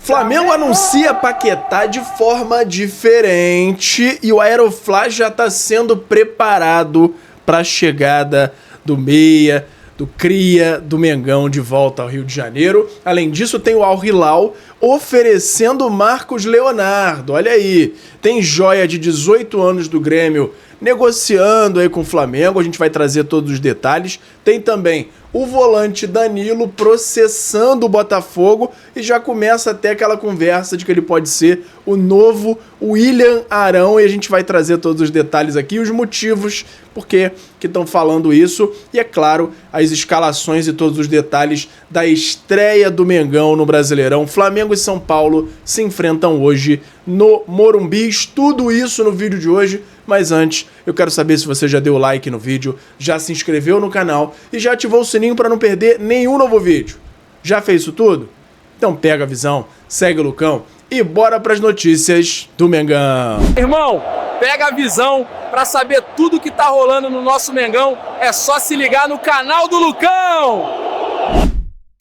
Flamengo anuncia Paquetá de forma diferente e o Aeroflá já está sendo preparado para a chegada do meia, do cria, do Mengão de volta ao Rio de Janeiro. Além disso, tem o Al Hilal oferecendo Marcos Leonardo. Olha aí, tem joia de 18 anos do Grêmio negociando aí com o Flamengo. A gente vai trazer todos os detalhes. Tem também o volante Danilo processando o Botafogo e já começa até aquela conversa de que ele pode ser o novo William Arão, e a gente vai trazer todos os detalhes aqui, os motivos por que estão falando isso e, é claro, as escalações e todos os detalhes da estreia do Mengão no Brasileirão. Flamengo e São Paulo se enfrentam hoje no Morumbi. Tudo isso no vídeo de hoje. Mas antes, eu quero saber se você já deu o like no vídeo, já se inscreveu no canal e já ativou o sininho para não perder nenhum novo vídeo. Já fez isso tudo? Então pega a visão, segue o Lucão e bora para as notícias do Mengão. Irmão, pega a visão para saber tudo que tá rolando no nosso Mengão. É só se ligar no canal do Lucão.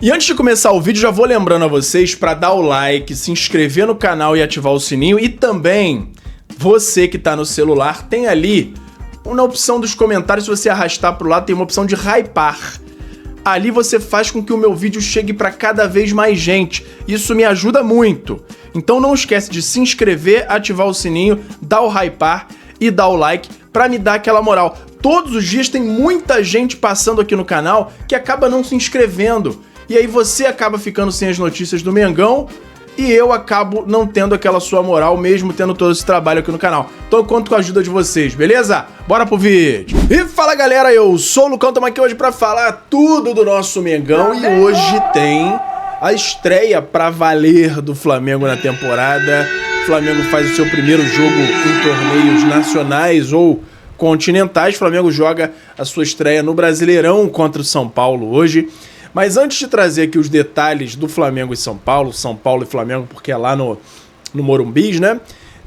E antes de começar o vídeo, já vou lembrando a vocês para dar o like, se inscrever no canal e ativar o sininho. E também, você que tá no celular, tem ali na opção dos comentários, se você arrastar pro lado, tem uma opção de hypar. Ali você faz com que o meu vídeo chegue para cada vez mais gente. Isso me ajuda muito. Então não esquece de se inscrever, ativar o sininho, dar o hypar e dar o like para me dar aquela moral. Todos os dias tem muita gente passando aqui no canal que acaba não se inscrevendo. E aí você acaba ficando sem as notícias do Mengão e eu acabo não tendo aquela sua moral, mesmo tendo todo esse trabalho aqui no canal. Então eu conto com a ajuda de vocês, beleza? Bora pro vídeo! E fala galera, eu sou o Lucão, estamos aqui hoje pra falar tudo do nosso Mengão e hoje tem a estreia pra valer do Flamengo na temporada. O Flamengo faz o seu primeiro jogo em torneios nacionais ou continentais. O Flamengo joga a sua estreia no Brasileirão contra o São Paulo hoje. Mas antes de trazer aqui os detalhes do Flamengo e São Paulo e Flamengo, porque é lá no Morumbi, né?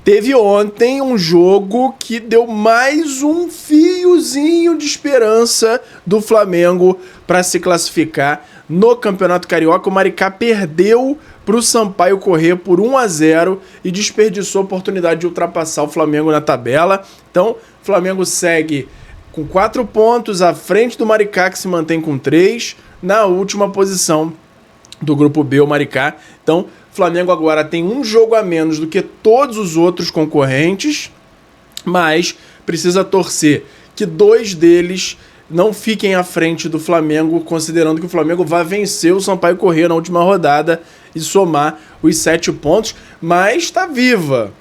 Teve ontem um jogo que deu mais um fiozinho de esperança do Flamengo para se classificar no Campeonato Carioca. O Maricá perdeu para o Sampaio Corrêa por 1-0 e desperdiçou a oportunidade de ultrapassar o Flamengo na tabela. Então, o Flamengo segue com 4 pontos à frente do Maricá, que se mantém com 3, na última posição do grupo B, o Maricá. Então, o Flamengo agora tem um jogo a menos do que todos os outros concorrentes, mas precisa torcer que 2 deles não fiquem à frente do Flamengo, considerando que o Flamengo vai vencer o Sampaio Corrêa na última rodada e somar os 7 pontos, mas está viva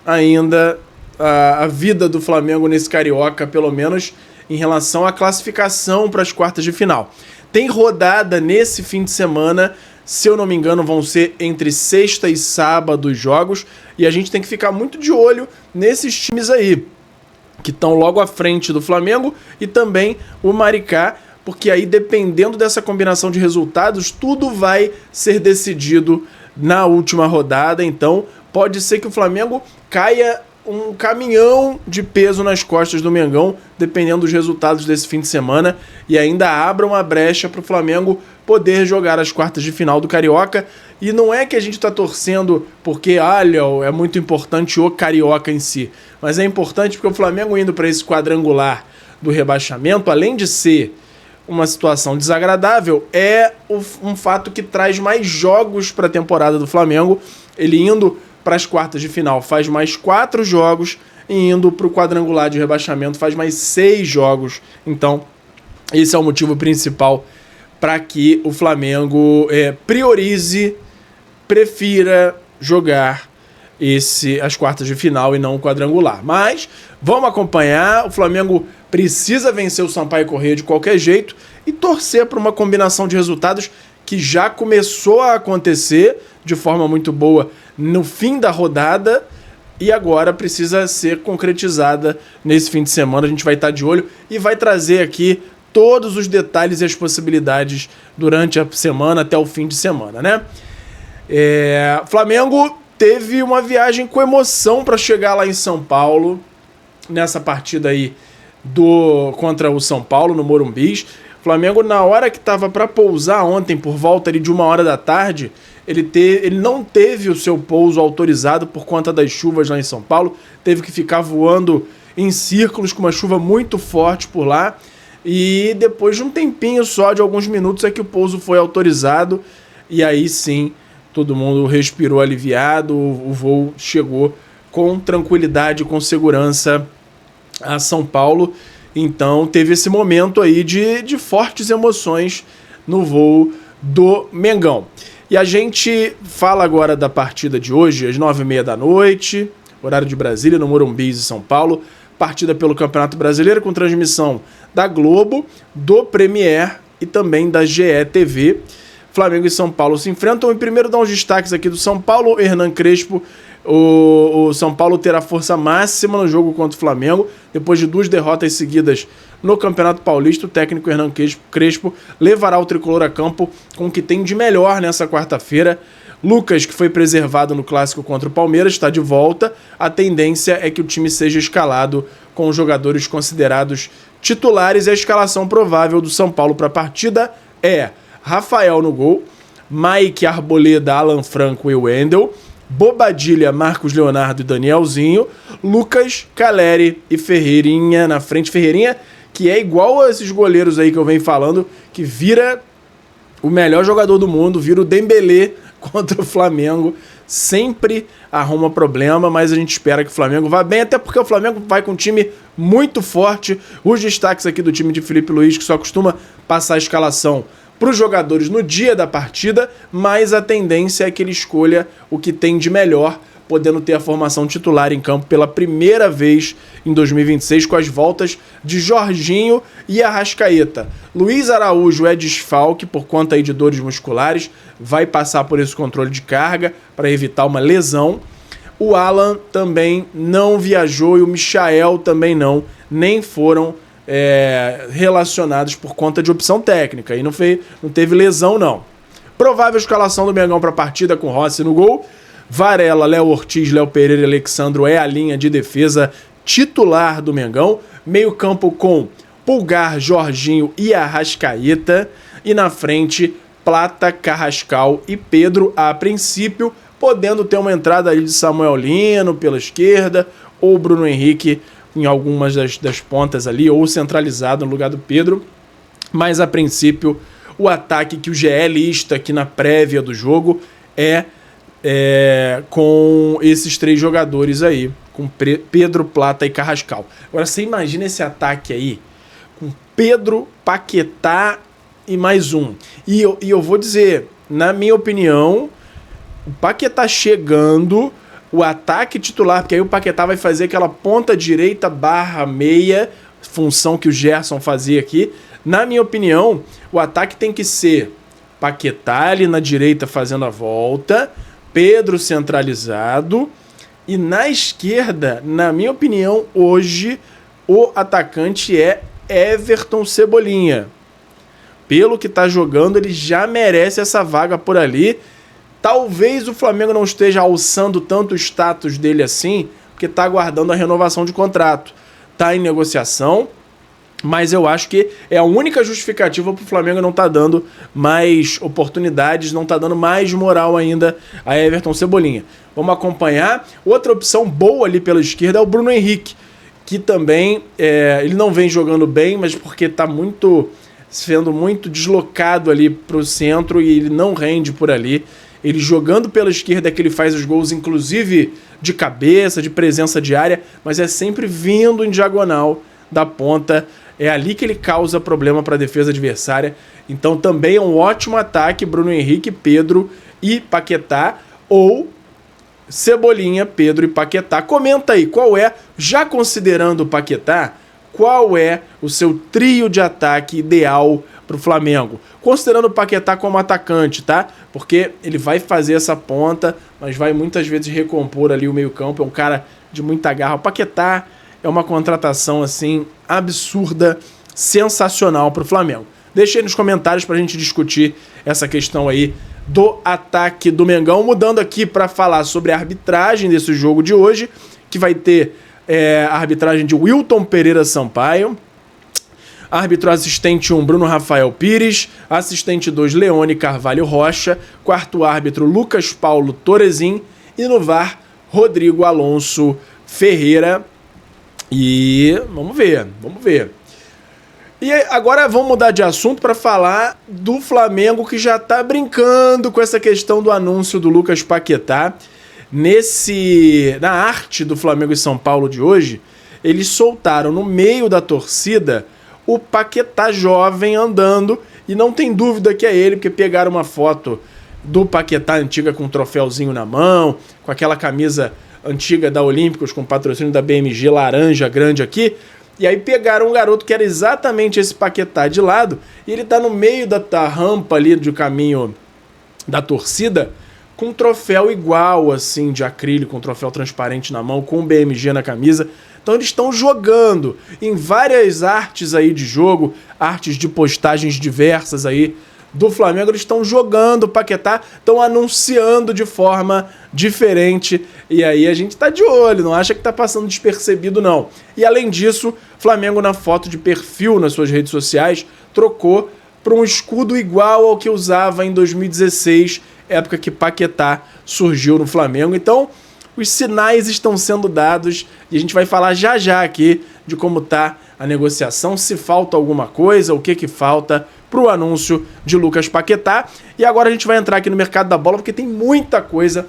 ainda a vida do Flamengo nesse Carioca, pelo menos em relação à classificação para as quartas de final. Tem rodada nesse fim de semana, se eu não me engano vão ser entre sexta e sábado os jogos, e a gente tem que ficar muito de olho nesses times aí, que estão logo à frente do Flamengo, e também o Maricá, porque aí dependendo dessa combinação de resultados, tudo vai ser decidido na última rodada. Então pode ser que o Flamengo caia um caminhão de peso nas costas do Mengão, dependendo dos resultados desse fim de semana, e ainda abra uma brecha para o Flamengo poder jogar as quartas de final do Carioca. E não é que a gente está torcendo porque, olha, é muito importante o Carioca em si, mas é importante porque o Flamengo indo para esse quadrangular do rebaixamento, além de ser uma situação desagradável, é um fato que traz mais jogos para a temporada do Flamengo. Ele indo para as quartas de final faz mais 4 jogos e indo para o quadrangular de rebaixamento faz mais 6 jogos. Então, esse é o motivo principal para que o Flamengo prefira jogar as quartas de final e não o quadrangular. Mas vamos acompanhar. O Flamengo precisa vencer o Sampaio Corrêa de qualquer jeito e torcer para uma combinação de resultados que já começou a acontecer de forma muito boa no fim da rodada e agora precisa ser concretizada nesse fim de semana. A gente vai estar de olho e vai trazer aqui todos os detalhes e as possibilidades durante a semana até o fim de semana, né? Flamengo teve uma viagem com emoção para chegar lá em São Paulo, nessa partida aí contra o São Paulo no Morumbi. Flamengo, na hora que estava para pousar ontem, por volta ali de 1h da tarde, ele não teve o seu pouso autorizado por conta das chuvas lá em São Paulo, teve que ficar voando em círculos com uma chuva muito forte por lá, e depois de um tempinho só, de alguns minutos, é que o pouso foi autorizado, e aí sim, todo mundo respirou aliviado, o voo chegou com tranquilidade, com segurança a São Paulo. Então teve esse momento aí de fortes emoções no voo do Mengão. E a gente fala agora da partida de hoje, às 9h30 da noite, horário de Brasília, no Morumbi, em São Paulo. Partida pelo Campeonato Brasileiro com transmissão da Globo, do Premier e também da GE TV. Flamengo e São Paulo se enfrentam. E primeiro dar uns destaques aqui do São Paulo. Hernan Crespo, o São Paulo terá força máxima no jogo contra o Flamengo. Depois de 2 derrotas seguidas no Campeonato Paulista, o técnico Hernan Crespo levará o tricolor a campo com o que tem de melhor nessa quarta-feira. Lucas, que foi preservado no clássico contra o Palmeiras, está de volta. A tendência é que o time seja escalado com os jogadores considerados titulares. E a escalação provável do São Paulo para a partida é Rafael no gol, Mike, Arboleda, Alan Franco e Wendel, Bobadilha, Marcos Leonardo e Danielzinho, Lucas, Caleri e Ferreirinha na frente. Ferreirinha, que é igual a esses goleiros aí que eu venho falando, que vira o melhor jogador do mundo, vira o Dembélé contra o Flamengo, sempre arruma problema, mas a gente espera que o Flamengo vá bem, até porque o Flamengo vai com um time muito forte. Os destaques aqui do time de Felipe Luiz, que só costuma passar a escalação para os jogadores no dia da partida, mas a tendência é que ele escolha o que tem de melhor, podendo ter a formação titular em campo pela primeira vez em 2026, com as voltas de Jorginho e Arrascaeta. Luiz Araújo é desfalque por conta aí de dores musculares, vai passar por esse controle de carga para evitar uma lesão. O Alan também não viajou e o Michael também não, nem foram relacionados por conta de opção técnica, e não teve lesão não. Provável escalação do Mengão para a partida com Rossi no gol, Varela, Léo Ortiz, Léo Pereira e Alexandro é a linha de defesa titular do Mengão. Meio campo com Pulgar, Jorginho e Arrascaeta. E na frente, Plata, Carrascal e Pedro, a princípio, podendo ter uma entrada aí de Samuel Lino pela esquerda, ou Bruno Henrique em algumas das pontas ali, ou centralizado no lugar do Pedro. Mas a princípio, o ataque que o GE lista aqui na prévia do jogo é com esses 3 jogadores aí, com Pedro, Plata e Carrascal. Agora você imagina esse ataque aí, com Pedro, Paquetá e mais um. E eu vou dizer, na minha opinião, o Paquetá chegando, o ataque titular, porque aí o Paquetá vai fazer aquela ponta direita barra meia, função que o Gerson fazia aqui. Na minha opinião, o ataque tem que ser Paquetá ali na direita fazendo a volta, Pedro centralizado, e na esquerda, na minha opinião, hoje o atacante é Everton Cebolinha. Pelo que tá jogando, ele já merece essa vaga por ali. Talvez o Flamengo não esteja alçando tanto o status dele assim, porque tá aguardando a renovação de contrato. Tá em negociação, mas eu acho que é a única justificativa para o Flamengo não tá dando mais oportunidades, não tá dando mais moral ainda a Everton Cebolinha. Vamos acompanhar. Outra opção boa ali pela esquerda é o Bruno Henrique, que também ele não vem jogando bem, mas porque tá sendo muito deslocado ali para o centro e ele não rende por ali. Ele jogando pela esquerda é que ele faz os gols, inclusive de cabeça, de presença de área, mas é sempre vindo em diagonal da ponta. É ali que ele causa problema para a defesa adversária. Então também é um ótimo ataque, Bruno Henrique, Pedro e Paquetá, ou Cebolinha, Pedro e Paquetá. Comenta aí, qual é, já considerando o Paquetá, qual é o seu trio de ataque ideal para o Flamengo? Considerando o Paquetá como atacante, tá? Porque ele vai fazer essa ponta, mas vai muitas vezes recompor ali o meio-campo. É um cara de muita garra. O Paquetá é uma contratação assim absurda, sensacional para o Flamengo. Deixa aí nos comentários para a gente discutir essa questão aí do ataque do Mengão. Mudando aqui para falar sobre a arbitragem desse jogo de hoje, que vai ter a arbitragem de Wilton Pereira Sampaio. Árbitro assistente 1, Bruno Rafael Pires. Assistente 2, Leone Carvalho Rocha. Quarto árbitro, Lucas Paulo Torezin. E no VAR, Rodrigo Alonso Ferreira. E vamos ver. E agora vamos mudar de assunto para falar do Flamengo, que já tá brincando com essa questão do anúncio do Lucas Paquetá. Na arte do Flamengo e São Paulo de hoje, eles soltaram no meio da torcida o Paquetá jovem andando, e não tem dúvida que é ele, porque pegaram uma foto do Paquetá antiga com um troféuzinho na mão, com aquela camisa antiga da Olímpicos com patrocínio da BMG laranja grande aqui, e aí pegaram um garoto que era exatamente esse Paquetá de lado, e ele tá no meio da rampa ali do caminho da torcida, com um troféu igual, assim, de acrílico, um troféu transparente na mão, com um BMG na camisa. Então eles estão jogando em várias artes aí de jogo, artes de postagens diversas aí do Flamengo, eles estão jogando o Paquetá, estão anunciando de forma diferente, e aí a gente tá de olho, não acha que tá passando despercebido não. E além disso, Flamengo na foto de perfil nas suas redes sociais trocou para um escudo igual ao que usava em 2016, época que Paquetá surgiu no Flamengo. Então, os sinais estão sendo dados e a gente vai falar já já aqui de como tá a negociação, se falta alguma coisa, o que falta para o anúncio de Lucas Paquetá. E agora a gente vai entrar aqui no mercado da bola, porque tem muita coisa.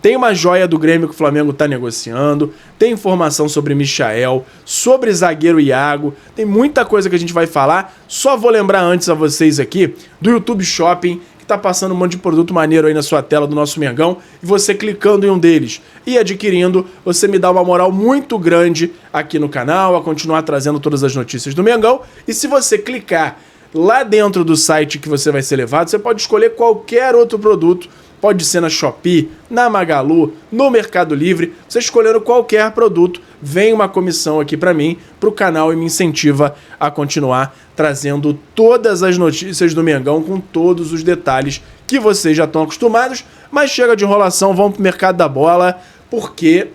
Tem uma joia do Grêmio que o Flamengo está negociando, tem informação sobre Michael, sobre zagueiro Iago, tem muita coisa que a gente vai falar. Só vou lembrar antes a vocês aqui do YouTube Shopping, que tá passando um monte de produto maneiro aí na sua tela do nosso Mengão, e você clicando em um deles e adquirindo, você me dá uma moral muito grande aqui no canal, a continuar trazendo todas as notícias do Mengão. E se você clicar lá dentro do site que você vai ser levado, você pode escolher qualquer outro produto. Pode ser na Shopee, na Magalu, no Mercado Livre. Você escolhendo qualquer produto, vem uma comissão aqui para mim, para o canal, e me incentiva a continuar trazendo todas as notícias do Mengão com todos os detalhes que vocês já estão acostumados. Mas chega de enrolação, vamos pro mercado da bola, porque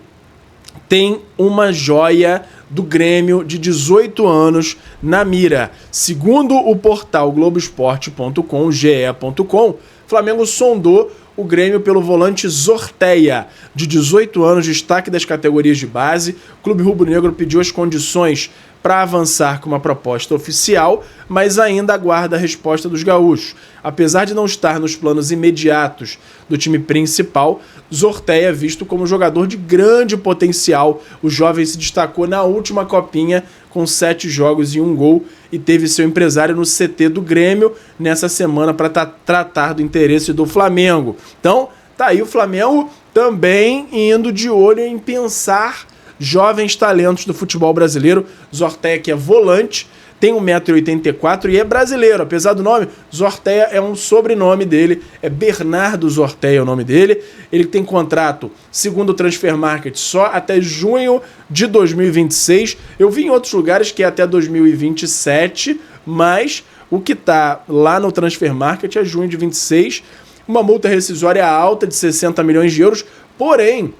tem uma joia do Grêmio de 18 anos na mira. Segundo o portal Globoesporte.com, ge.com, Flamengo sondou o Grêmio pelo volante Zorteia, de 18 anos, destaque das categorias de base. O clube rubro-negro pediu as condições para avançar com uma proposta oficial, mas ainda aguarda a resposta dos gaúchos. Apesar de não estar nos planos imediatos do time principal, Zorteia é visto como jogador de grande potencial. O jovem se destacou na última copinha com 7 jogos e 1 gol, e teve seu empresário no CT do Grêmio nessa semana para tratar do interesse do Flamengo. Então, tá aí o Flamengo também indo de olho em pensar jovens talentos do futebol brasileiro. Zorteia, que é volante, tem 1,84 m e é brasileiro, apesar do nome. Zorteia é um sobrenome dele, é Bernardo Zorteia o nome dele. Ele tem contrato, segundo o Transfer Market, só até junho de 2026. Eu vi em outros lugares que é até 2027, mas o que tá lá no Transfer Market é junho de 26. Uma multa rescisória alta de 60 milhões de euros, porém,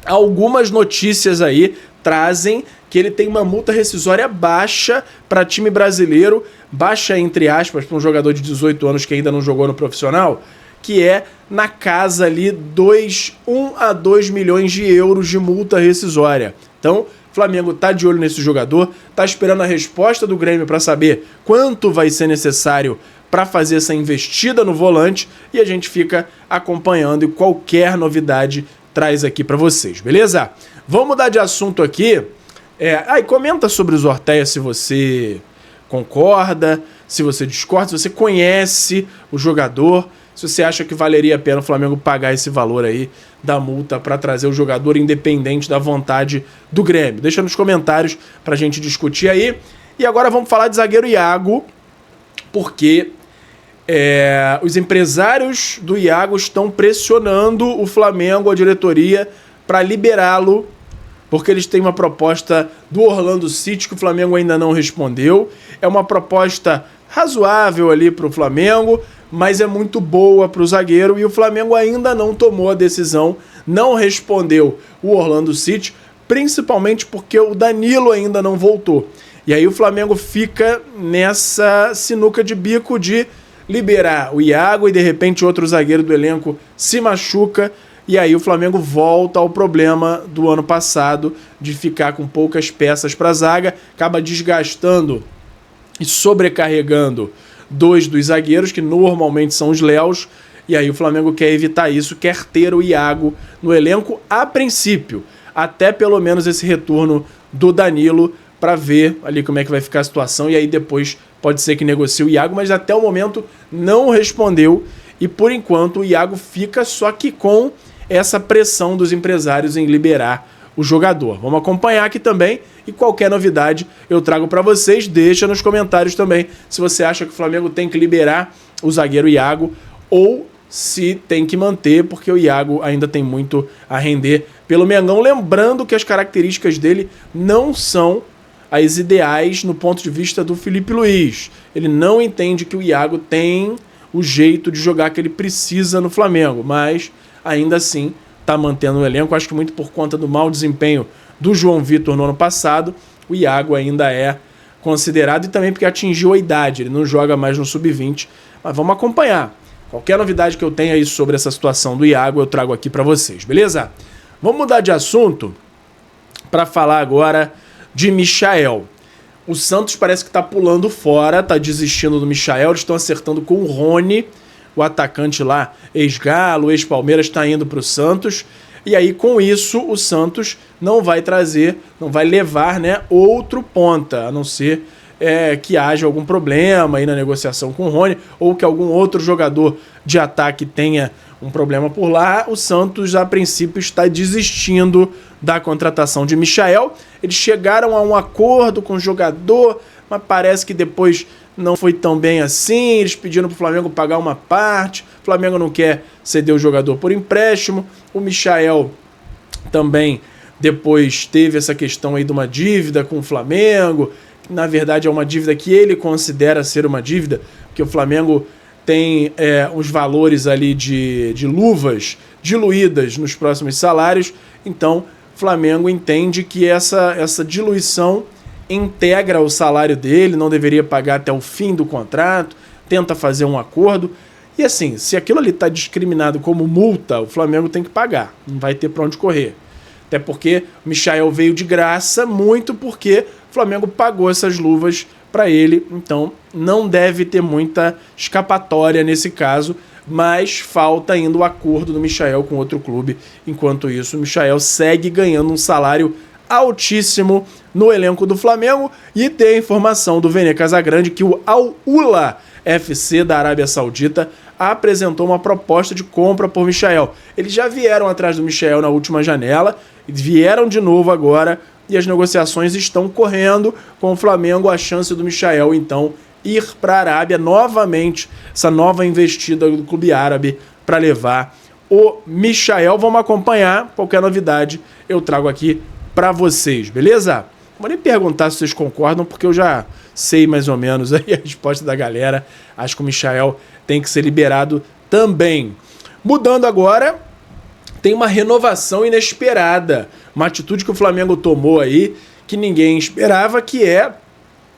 algumas notícias aí trazem que ele tem uma multa rescisória baixa para time brasileiro, baixa entre aspas para um jogador de 18 anos que ainda não jogou no profissional, que é na casa ali 1 a 2 milhões de euros de multa rescisória. Então, o Flamengo tá de olho nesse jogador, tá esperando a resposta do Grêmio para saber quanto vai ser necessário para fazer essa investida no volante, e a gente fica acompanhando, e qualquer novidade traz aqui para vocês, beleza? Vamos mudar de assunto aqui. Comenta sobre o Zorteia se você concorda, se você discorda, se você conhece o jogador, se você acha que valeria a pena o Flamengo pagar esse valor aí da multa para trazer o jogador independente da vontade do Grêmio. Deixa nos comentários pra gente discutir aí. E agora vamos falar de zagueiro Iago, porque os empresários do Iago estão pressionando o Flamengo, a diretoria, para liberá-lo, porque eles têm uma proposta do Orlando City que o Flamengo ainda não respondeu. É uma proposta razoável ali para o Flamengo, mas é muito boa para o zagueiro, e o Flamengo ainda não tomou a decisão, não respondeu o Orlando City, principalmente porque o Danilo ainda não voltou. E aí o Flamengo fica nessa sinuca de bico de liberar o Iago e de repente outro zagueiro do elenco se machuca. E aí o Flamengo volta ao problema do ano passado de ficar com poucas peças para a zaga, acaba desgastando e sobrecarregando 2 dos zagueiros, que normalmente são os Léos, e aí o Flamengo quer evitar isso, quer ter o Iago no elenco a princípio, até pelo menos esse retorno do Danilo, para ver ali como é que vai ficar a situação, e aí depois pode ser que negocie o Iago, mas até o momento não respondeu, e por enquanto o Iago fica só que com essa pressão dos empresários em liberar o jogador. Vamos acompanhar aqui também e qualquer novidade eu trago para vocês. Deixa nos comentários também se você acha que o Flamengo tem que liberar o zagueiro Iago ou se tem que manter, porque o Iago ainda tem muito a render pelo Mengão. Lembrando que as características dele não são as ideais no ponto de vista do Felipe Luiz. Ele não entende que o Iago tem o jeito de jogar que ele precisa no Flamengo, mas ainda assim está mantendo o elenco. Acho que muito por conta do mau desempenho do João Vitor no ano passado, o Iago ainda é considerado, e também porque atingiu a idade, ele não joga mais no Sub-20, mas vamos acompanhar. Qualquer novidade que eu tenha aí sobre essa situação do Iago, eu trago aqui para vocês, beleza? Vamos mudar de assunto para falar agora de Michael. O Santos parece que está pulando fora, está desistindo do Michael, eles estão acertando com o Rony, o atacante lá, ex-Galo, ex-Palmeiras, está indo para o Santos. E aí, com isso, o Santos não vai trazer, não vai levar, né, outro ponta, a não ser que haja algum problema aí na negociação com o Rony, ou que algum outro jogador de ataque tenha um problema por lá. O Santos, a princípio, está desistindo da contratação de Michael. Eles chegaram a um acordo com o jogador, mas parece que depois não foi tão bem assim. Eles pediram para o Flamengo pagar uma parte, o Flamengo não quer ceder o jogador por empréstimo. O Michael também depois teve essa questão aí de uma dívida com o Flamengo, que na verdade é uma dívida que ele considera ser uma dívida, porque o Flamengo tem os valores ali de luvas diluídas nos próximos salários. Então o Flamengo entende que essa diluição integra o salário dele, não deveria pagar até o fim do contrato, tenta fazer um acordo. E assim, se aquilo ali está discriminado como multa, o Flamengo tem que pagar, não vai ter para onde correr. Até porque o Michael veio de graça, muito porque o Flamengo pagou essas luvas para ele, então não deve ter muita escapatória nesse caso, mas falta ainda o acordo do Michael com outro clube. Enquanto isso, o Michael segue ganhando um salário altíssimo no elenco do Flamengo. E tem a informação do Vene Casagrande que o Al-Ula FC da Arábia Saudita apresentou uma proposta de compra por Michael. Eles já vieram atrás do Michael na última janela, vieram de novo agora, e as negociações estão correndo com o Flamengo. A chance do Michael então ir para a Arábia novamente, essa nova investida do clube árabe para levar o Michael. Vamos acompanhar, qualquer novidade eu trago aqui para vocês, beleza? Não vou nem perguntar se vocês concordam, porque eu já sei mais ou menos aí a resposta da galera. Acho que o Michael tem que ser liberado também. Mudando agora, tem uma renovação inesperada, uma atitude que o Flamengo tomou aí, que ninguém esperava, que é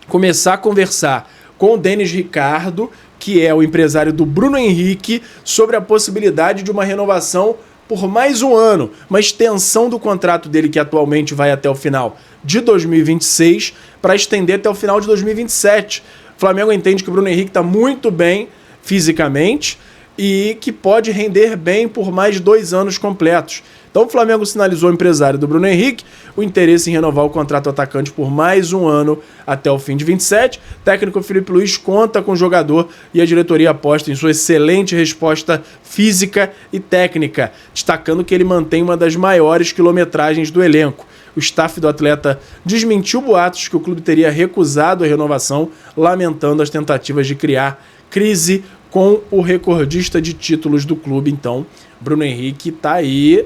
começar a conversar com o Denis Ricardo, que é o empresário do Bruno Henrique, sobre a possibilidade de uma renovação por mais um ano, uma extensão do contrato dele, que atualmente vai até o final de 2026, para estender até o final de 2027. O Flamengo entende que o Bruno Henrique está muito bem fisicamente e que pode render bem por mais 2 anos completos. Então o Flamengo sinalizou ao empresário do Bruno Henrique o interesse em renovar o contrato do atacante por mais um ano até o fim de 27. O técnico Felipe Luiz conta com o jogador e a diretoria aposta em sua excelente resposta física e técnica, destacando que ele mantém uma das maiores quilometragens do elenco. O staff do atleta desmentiu boatos que o clube teria recusado a renovação, lamentando as tentativas de criar crise com o recordista de títulos do clube. Então, Bruno Henrique tá aí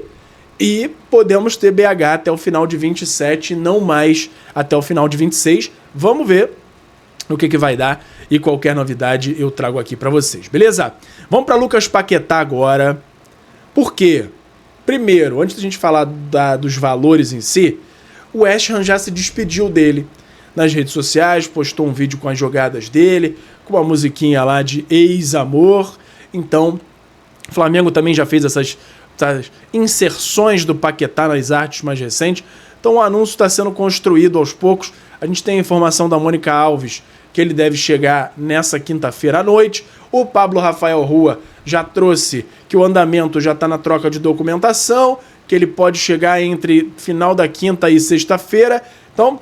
e podemos ter BH até o final de 27, não mais até o final de 26. Vamos ver o que vai dar e qualquer novidade eu trago aqui para vocês, beleza? Vamos para Lucas Paquetá agora. Por quê? Primeiro, antes da gente falar dos valores em si, o West Ham já se despediu dele. nas redes sociais, postou um vídeo com as jogadas dele, com uma musiquinha lá de ex-amor. Então, o Flamengo também já fez essas inserções do Paquetá nas artes mais recentes. Então o anúncio está sendo construído aos poucos. A gente tem a informação da Mônica Alves que ele deve chegar nessa quinta-feira à noite. O Pablo Rafael Rua já trouxe que o andamento já está na troca de documentação, que ele pode chegar entre final da quinta e sexta-feira. Então,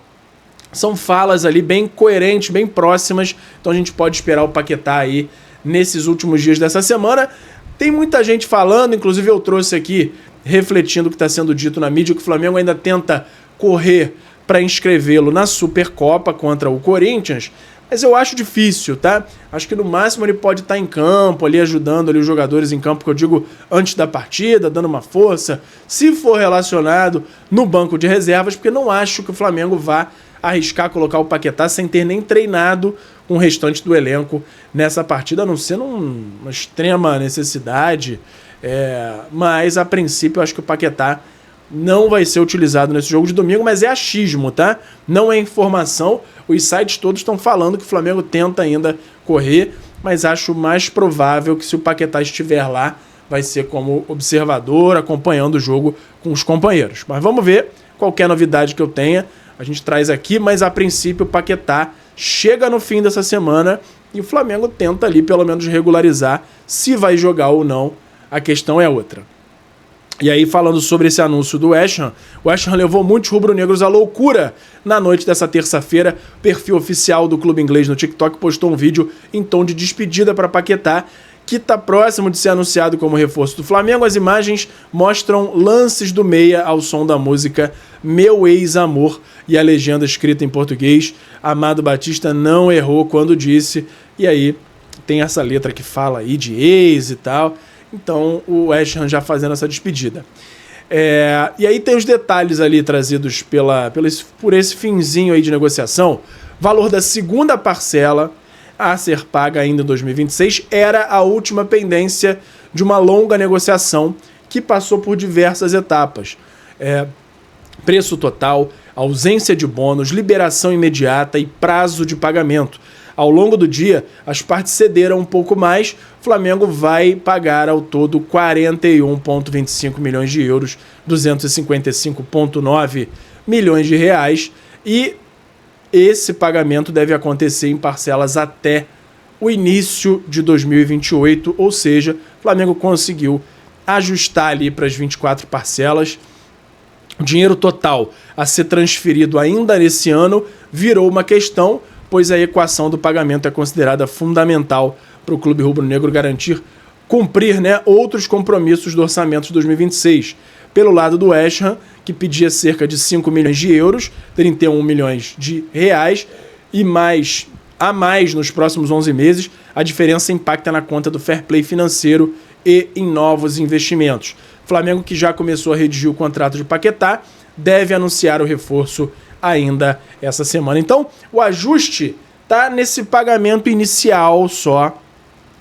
são falas ali bem coerentes, bem próximas. Então a gente pode esperar o Paquetá aí nesses últimos dias dessa semana. Tem muita gente falando, inclusive eu trouxe aqui, refletindo o que está sendo dito na mídia, que o Flamengo ainda tenta correr para inscrevê-lo na Supercopa contra o Corinthians, mas eu acho difícil, tá? Acho que no máximo ele pode estar em campo, ali ajudando ali os jogadores em campo, que eu digo antes da partida, dando uma força, se for relacionado no banco de reservas, porque não acho que o Flamengo vá arriscar colocar o Paquetá sem ter nem treinado com o restante do elenco nessa partida, a não ser numa extrema necessidade, mas a princípio eu acho que o Paquetá não vai ser utilizado nesse jogo de domingo, mas é achismo, tá? Não é informação. Os sites todos estão falando que o Flamengo tenta ainda correr, mas acho mais provável que se o Paquetá estiver lá, vai ser como observador, acompanhando o jogo com os companheiros. Mas vamos ver, qualquer novidade que eu tenha, a gente traz aqui, mas a princípio o Paquetá chega no fim dessa semana e o Flamengo tenta ali pelo menos regularizar se vai jogar ou não, a questão é outra. E aí, falando sobre esse anúncio do West Ham, o West Ham levou muitos rubro-negros à loucura na noite dessa terça-feira. O perfil oficial do clube inglês no TikTok postou um vídeo em tom de despedida para Paquetá, que está próximo de ser anunciado como reforço do Flamengo. As imagens mostram lances do meia ao som da música Meu Ex-Amor e a legenda escrita em português. Amado Batista não errou quando disse. E aí tem essa letra que fala aí de ex e tal. Então o West Ham já fazendo essa despedida. E aí tem os detalhes ali trazidos por esse finzinho aí de negociação. Valor da segunda parcela a ser paga ainda em 2026 era a última pendência de uma longa negociação que passou por diversas etapas. Preço total, ausência de bônus, liberação imediata e prazo de pagamento. Ao longo do dia, as partes cederam um pouco mais. O Flamengo vai pagar ao todo 41,25 milhões de euros, 255,9 milhões de reais. E esse pagamento deve acontecer em parcelas até o início de 2028, ou seja, o Flamengo conseguiu ajustar ali para as 24 parcelas. O dinheiro total a ser transferido ainda nesse ano virou uma questão, pois a equação do pagamento é considerada fundamental para o clube rubro-negro cumprir outros compromissos do orçamento de 2026. Pelo lado do West Ham, que pedia cerca de 5 milhões de euros, 31 milhões de reais, e a mais nos próximos 11 meses, a diferença impacta na conta do fair play financeiro e em novos investimentos. Flamengo, que já começou a redigir o contrato de Paquetá, deve anunciar o reforço ainda essa semana. Então, o ajuste está nesse pagamento inicial só.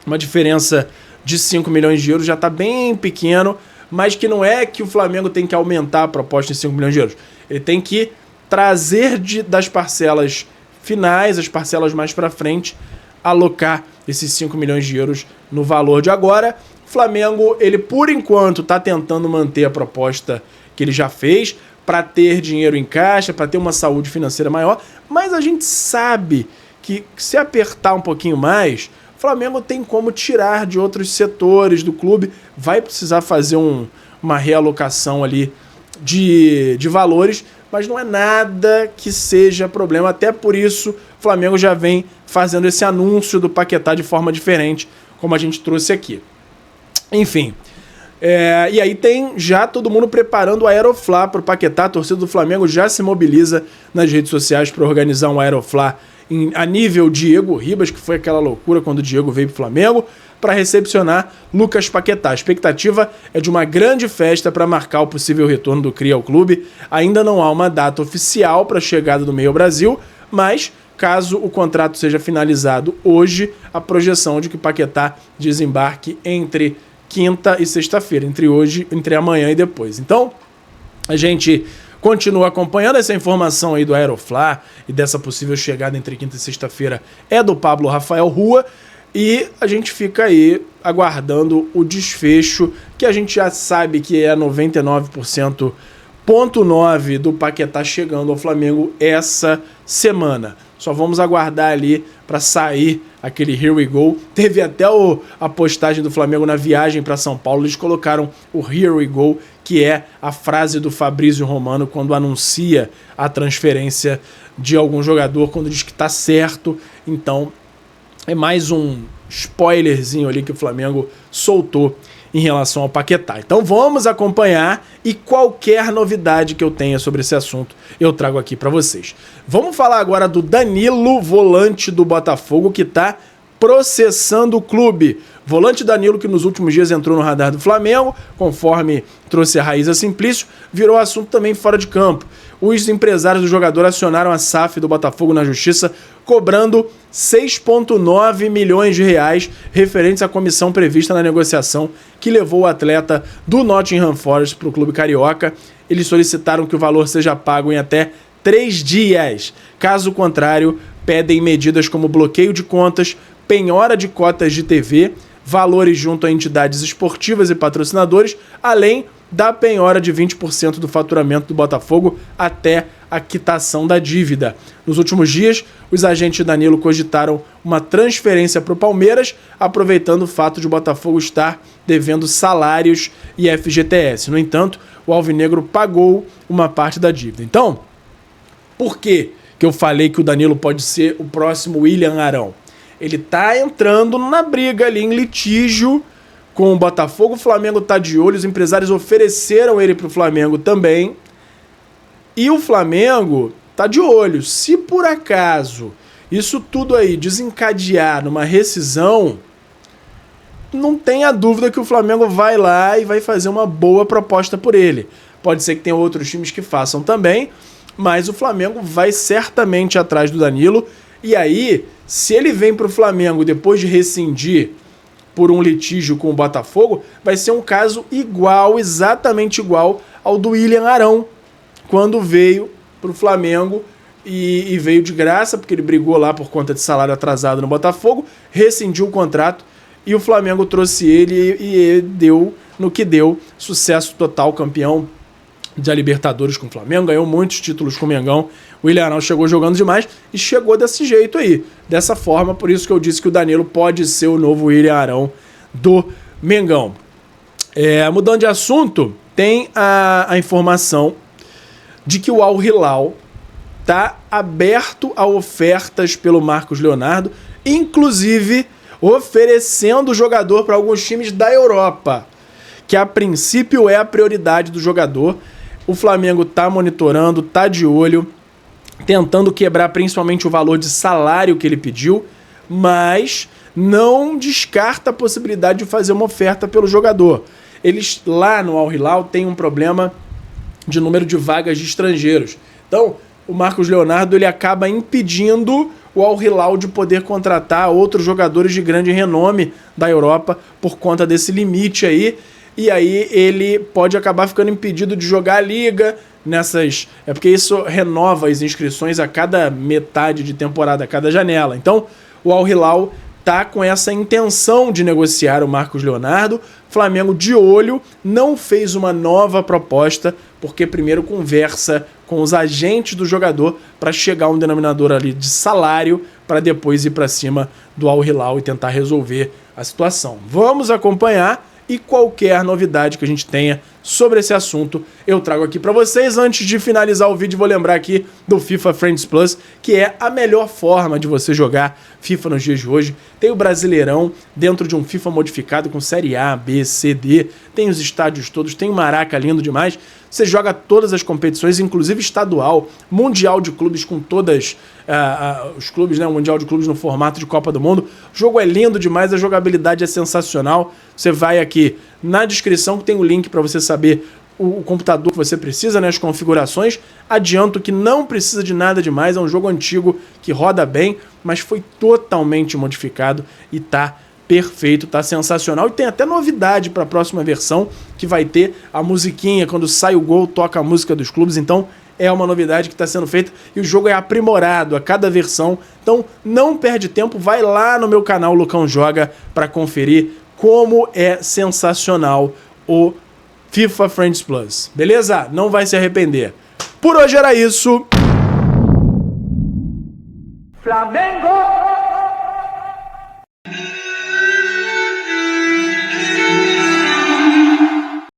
Uma diferença de 5 milhões de euros já está bem pequeno, mas que não é que o Flamengo tem que aumentar a proposta em 5 milhões de euros. Ele tem que trazer das parcelas finais, as parcelas mais para frente, alocar esses 5 milhões de euros no valor de agora. O Flamengo, ele por enquanto está tentando manter a proposta que ele já fez, para ter dinheiro em caixa, para ter uma saúde financeira maior, mas a gente sabe que se apertar um pouquinho mais, o Flamengo tem como tirar de outros setores do clube, vai precisar fazer uma realocação ali de valores, mas não é nada que seja problema, até por isso o Flamengo já vem fazendo esse anúncio do Paquetá de forma diferente, como a gente trouxe aqui. Enfim... e aí tem já todo mundo preparando o Aeroflá para o Paquetá. A torcida do Flamengo já se mobiliza nas redes sociais para organizar um Aeroflá a nível Diego Ribas, que foi aquela loucura quando o Diego veio para o Flamengo, para recepcionar Lucas Paquetá. A expectativa é de uma grande festa para marcar o possível retorno do Cria ao clube. Ainda não há uma data oficial para a chegada do meio ao Brasil, mas caso o contrato seja finalizado hoje, a projeção de que Paquetá desembarque entre quinta e sexta-feira, entre amanhã e depois. Então, a gente continua acompanhando essa informação aí do Aeroflá e dessa possível chegada entre quinta e sexta-feira é do Pablo Rafael Rua. E a gente fica aí aguardando o desfecho, que a gente já sabe que é 99,9% do Paquetá chegando ao Flamengo essa semana. Só vamos aguardar ali para sair aquele Here We Go. Teve até a postagem do Flamengo na viagem para São Paulo, eles colocaram o Here We Go, que é a frase do Fabrício Romano quando anuncia a transferência de algum jogador, quando diz que está certo. Então é mais um spoilerzinho ali que o Flamengo soltou em relação ao Paquetá. Então vamos acompanhar e qualquer novidade que eu tenha sobre esse assunto eu trago aqui para vocês. Vamos falar agora do Danilo, volante do Botafogo, que está processando o clube. Volante Danilo, que nos últimos dias entrou no radar do Flamengo, conforme trouxe a Raíza Simplício, virou assunto também fora de campo. Os empresários do jogador acionaram a SAF do Botafogo na Justiça, cobrando 6,9 milhões de reais referentes à comissão prevista na negociação que levou o atleta do Nottingham Forest para o clube carioca. Eles solicitaram que o valor seja pago em até 3 dias. Caso contrário, pedem medidas como bloqueio de contas, penhora de cotas de TV, valores junto a entidades esportivas e patrocinadores, além da penhora de 20% do faturamento do Botafogo até a quitação da dívida. Nos últimos dias, os agentes de Danilo cogitaram uma transferência para o Palmeiras, aproveitando o fato de o Botafogo estar devendo salários e FGTS. No entanto, o Alvinegro pagou uma parte da dívida. Então, por que eu falei que o Danilo pode ser o próximo William Arão? Ele está entrando na briga ali, em litígio com o Botafogo. O Flamengo está de olho, os empresários ofereceram ele para o Flamengo também. E o Flamengo está de olho. Se por acaso isso tudo aí desencadear numa rescisão, não tenha dúvida que o Flamengo vai lá e vai fazer uma boa proposta por ele. Pode ser que tenha outros times que façam também, mas o Flamengo vai certamente atrás do Danilo. E aí, se ele vem para o Flamengo depois de rescindir por um litígio com o Botafogo, vai ser um caso igual, exatamente igual ao do William Arão, quando veio para o Flamengo e veio de graça, porque ele brigou lá por conta de salário atrasado no Botafogo, rescindiu o contrato e o Flamengo trouxe ele e deu no que deu, sucesso total, campeão da Libertadores com o Flamengo, ganhou muitos títulos com o Mengão. O William Arão chegou jogando demais e chegou desse jeito aí, dessa forma, por isso que eu disse que o Danilo pode ser o novo William Arão do Mengão. Mudando de assunto, tem a informação de que o Al Hilal está aberto a ofertas pelo Marcos Leonardo, inclusive oferecendo o jogador para alguns times da Europa, que a princípio é a prioridade do jogador. O Flamengo está monitorando, está de olho, tentando quebrar principalmente o valor de salário que ele pediu, mas não descarta a possibilidade de fazer uma oferta pelo jogador. Eles lá no Al Hilal têm um problema de número de vagas de estrangeiros. Então, o Marcos Leonardo ele acaba impedindo o Al Hilal de poder contratar outros jogadores de grande renome da Europa por conta desse limite aí. E aí ele pode acabar ficando impedido de jogar a liga nessas... porque isso renova as inscrições a cada metade de temporada, a cada janela. Então, o Al Hilal tá com essa intenção de negociar o Marcos Leonardo. Flamengo de olho, não fez uma nova proposta, porque primeiro conversa com os agentes do jogador para chegar a um denominador ali de salário, para depois ir para cima do Al Hilal e tentar resolver a situação. Vamos acompanhar. E qualquer novidade que a gente tenha sobre esse assunto, eu trago aqui para vocês. Antes de finalizar o vídeo, vou lembrar aqui do FIFA Friends Plus, que é a melhor forma de você jogar FIFA nos dias de hoje. Tem o Brasileirão dentro de um FIFA modificado com Série A, B, C, D. Tem os estádios todos, tem o Maraca lindo demais. Você joga todas as competições, inclusive estadual, Mundial de Clubes com todas os clubes, né? O Mundial de Clubes no formato de Copa do Mundo. O jogo é lindo demais, a jogabilidade é sensacional. Você vai aqui na descrição que tem o link para você saber o computador que você precisa, né? As configurações. Adianto que não precisa de nada demais, é um jogo antigo que roda bem, mas foi totalmente modificado e tá perfeito, tá sensacional. E tem até novidade para a próxima versão, que vai ter a musiquinha, quando sai o gol, toca a música dos clubes. Então é uma novidade que está sendo feita e o jogo é aprimorado a cada versão. Então não perde tempo, vai lá no meu canal Lucão Joga para conferir como é sensacional o FIFA Friends Plus. Beleza? Não vai se arrepender. Por hoje era isso. Flamengo!